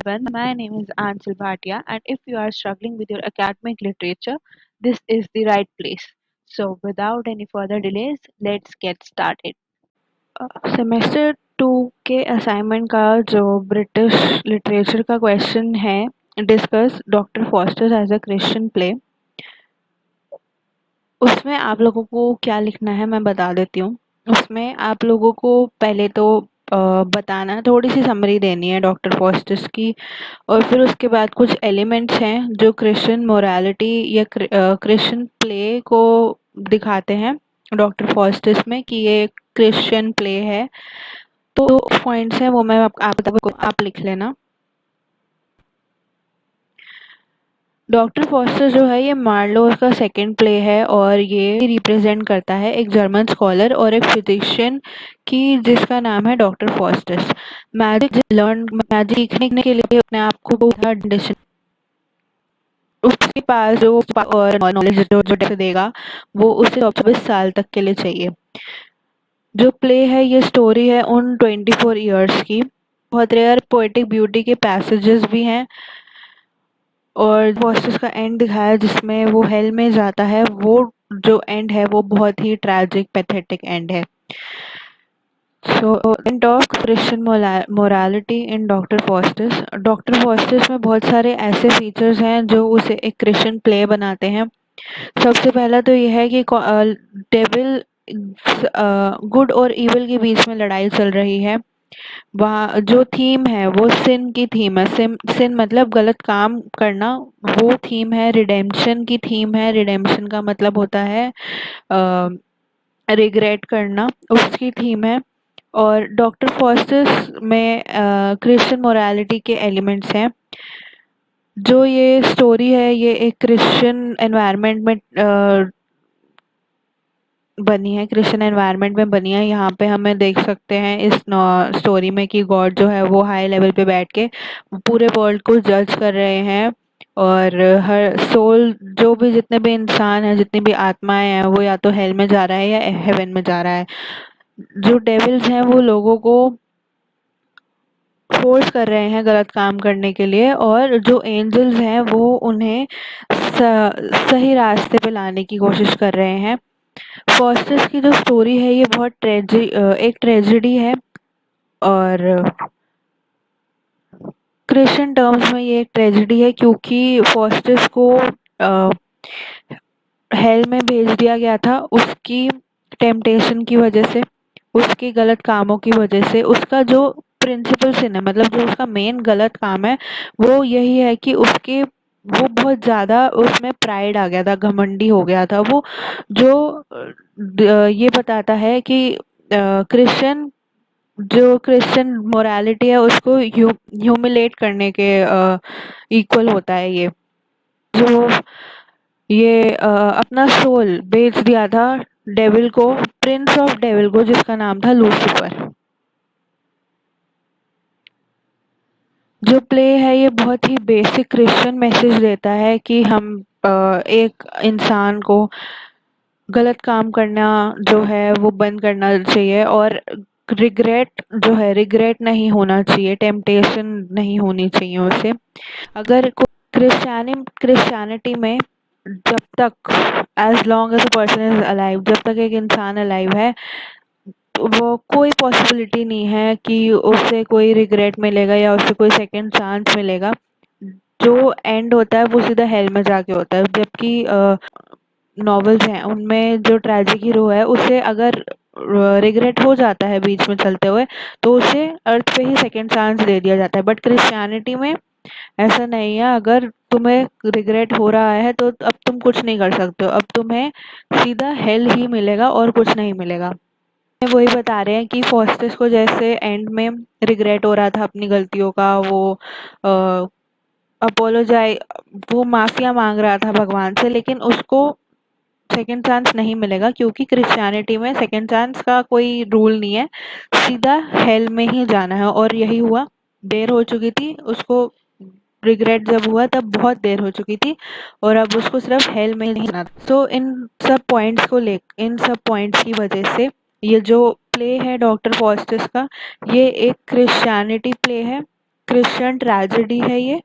everyone, my name is Ansel Bhatia, and if you are struggling with your academic literature, this is the right place. So, without any further delays, let's get started. Semester two के assignment का जो British literature का question है, discuss doctor Faustus as a Christian play. उसमें आप लोगों को क्या लिखना है मैं बता देती हूँ। उसमें आप लोगों को पहले तो बताना है, थोड़ी सी समरी देनी है डॉक्टर फॉस्टर्स की, और फिर उसके बाद कुछ एलिमेंट्स हैं जो क्रिश्चियन मोरालिटी या क्रिश्चियन प्ले को दिखाते हैं डॉक्टर फॉस्टर्स में कि ये क्रिश्चियन प्ले है। तो पॉइंट्स हैं वो मैं आप लिख लेना। डॉक्टर फॉस्टर जो है ये मार्लो का सेकंड प्ले है और ये रिप्रेजेंट करता है एक जर्मन स्कॉलर और एक फिजिशियन की जिसका नाम है डॉक्टर फॉस्टर्स। मैजिक सीखने के लिए अपने आप को उसके पास जो और नॉलेज जो देगा वो उसे 24 साल तक के लिए चाहिए। जो प्ले है ये स्टोरी है उन 24 ईयर्स की। बहुत रेयर पोएटिक ब्यूटी के पैसेजेस भी हैं और फॉस्टर्स का एंड दिखाया जिसमें वो हेल में जाता है। वो जो एंड है वो बहुत ही ट्रैजिक पैथेटिक एंड है। So end of Christian morality in doctor fosters में बहुत सारे ऐसे फीचर्स हैं जो उसे एक क्रिश्चियन प्ले बनाते हैं। सबसे पहला तो यह है कि डेविल गुड और इविल के बीच में लड़ाई चल रही है। वहाँ जो थीम है वो सिन की थीम है। सिन मतलब गलत काम करना, वो थीम है। रिडेम्पशन की थीम है। रिडेम्पशन का मतलब होता है रिग्रेट करना, उसकी थीम है। और डॉक्टर फॉस्टर्स में क्रिश्चियन मोरालिटी के एलिमेंट्स हैं। जो ये स्टोरी है ये एक क्रिश्चियन एनवायरनमेंट में बनी है, क्रिश्चियन एनवायरनमेंट में बनी है। यहाँ पे हमें देख सकते हैं इस स्टोरी में कि गॉड जो है वो हाई लेवल पे बैठ के पूरे वर्ल्ड को जज कर रहे हैं और हर सोल जो भी जितने भी इंसान हैं, जितनी भी आत्माएं हैं, वो या तो हेल में जा रहा है या हेवन में जा रहा है। जो डेविल्स हैं वो लोगों को फोर्स कर रहे हैं गलत काम करने के लिए, और जो एंजल्स हैं वो उन्हें सही रास्ते पे लाने की कोशिश कर रहे हैं। फॉस्टर्स की जो स्टोरी है ये बहुत एक ट्रेजेडी है और क्रिश्चियन टर्म्स में ये एक ट्रेजेडी है क्योंकि फॉस्टर्स को हेल में भेज दिया गया था उसकी टेम्पटेशन की वजह से, उसके गलत कामों की वजह से। उसका जो प्रिंसिपल सिन है, मतलब जो उसका मेन गलत काम है वो यही है कि वो बहुत ज़्यादा उसमें प्राइड आ गया था, घमंडी हो गया था वो। जो ये बताता है कि क्रिश्चियन मोरालिटी है उसको ह्यूमिलेट करने के इक्वल होता है ये। जो ये अपना सोल बेच दिया था डेविल को, प्रिंस ऑफ डेविल को, जिसका नाम था लूसीफर। जो प्ले है ये बहुत ही बेसिक क्रिश्चियन मैसेज देता है कि हम एक इंसान को गलत काम करना जो है वो बंद करना चाहिए और रिग्रेट नहीं होना चाहिए, टेम्पटेशन नहीं होनी चाहिए उसे। अगर क्रिश्चियनिटी में जब तक as long as a person is alive, जब तक एक इंसान अलाइव है वो कोई पॉसिबिलिटी नहीं है कि उसे कोई रिग्रेट मिलेगा या उसे कोई सेकंड चांस मिलेगा। जो एंड होता है वो सीधा हेल में जाके होता है। जबकि नॉवेल्स हैं उनमें जो ट्रेजिक हीरो है उसे अगर रिग्रेट हो जाता है बीच में चलते हुए तो उसे अर्थ पे ही सेकंड चांस दे दिया जाता है। बट क्रिश्चियनिटी में ऐसा नहीं है। अगर तुम्हें रिग्रेट हो रहा है तो अब तुम कुछ नहीं कर सकते हो, अब तुम्हें सीधा हेल ही मिलेगा और कुछ नहीं मिलेगा। वही बता रहे हैं कि फॉस्टस को जैसे एंड में रिग्रेट हो रहा था अपनी गलतियों का, अपोलोजाई वो माफिया मांग रहा था भगवान से, लेकिन उसको सेकंड चांस नहीं मिलेगा क्योंकि क्रिश्चियनिटी में सेकंड चांस का कोई रूल नहीं है, सीधा हेल में ही जाना है। और यही हुआ, देर हो चुकी थी उसको। रिग्रेट जब हुआ तब बहुत देर हो चुकी थी और अब उसको सिर्फ हेल में ही जाना था। तो इन सब पॉइंट्स की वजह से ये जो प्ले है डॉक्टर फॉस्टर्स का, ये एक क्रिश्चियनिटी प्ले है। क्रिश्चियन ट्रेजेडी है ये।